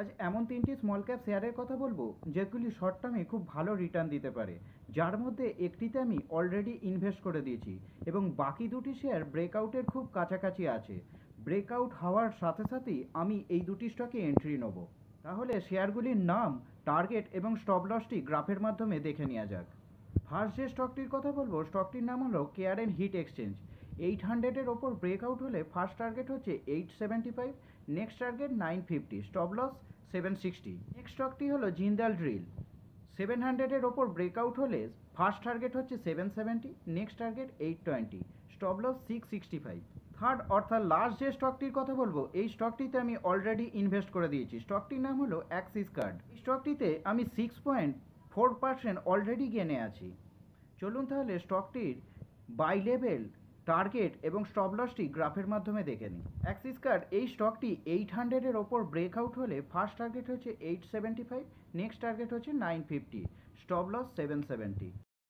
আজ এমন তিনটি স্মল ক্যাপ শেয়ারের কথা বলবো যেগুলি শর্ট টার্মে খুব ভালো রিটার্ন দিতে পারে, যার মধ্যে একটিতে আমি অলরেডি ইনভেস্ট করে দিয়েছি এবং বাকি দুটি শেয়ার ব্রেকআউটের খুব কাছাকাছি আছে। ব্রেকআউট হওয়ার সাথে সাথেই আমি এই দুটি স্টকে এন্ট্রি নেব। তাহলে শেয়ারগুলির নাম, টার্গেট এবং স্টপ লসটি গ্রাফের মাধ্যমে দেখে নেওয়া যাক। ফার্স্ট যে স্টকটির কথা বলবো স্টকটির নাম হলো কেয়ার অ্যান্ড হিট এক্সচেঞ্জ। 800-এর ওপর ব্রেকআউট হলে ফার্স্ট টার্গেট হচ্ছে 875, next target 950, stop loss 760। Next স্টকটি হলো জিন্দাল ড্রিল। 700-এর ওপর ব্রেকআউট হলে ফার্স্ট টার্গেট হচ্ছে 770, next target 820, stop loss 665। Third অর্থাৎ লাস্ট যে স্টকটির কথা বলবো এই স্টকটিতে আমি অলরেডি ইনভেস্ট করে দিয়েছি। স্টকটির নাম হলো অ্যাক্সিস কার্ড। এই স্টকটিতে আমি 6.4% অলরেডি গেনে আছি। চলুন তাহলে স্টকটির বাই লেভেল, টার্গেট এবং স্টপ লসটি গ্রাফের মাধ্যমে দেখে নিই। অ্যাক্সিস কার্ড এই স্টকটি 800-এর ওপর ব্রেকআউট হলে ফার্স্ট টার্গেট হচ্ছে 875, নেক্সট টার্গেট হচ্ছে 950, স্টপ লস 770।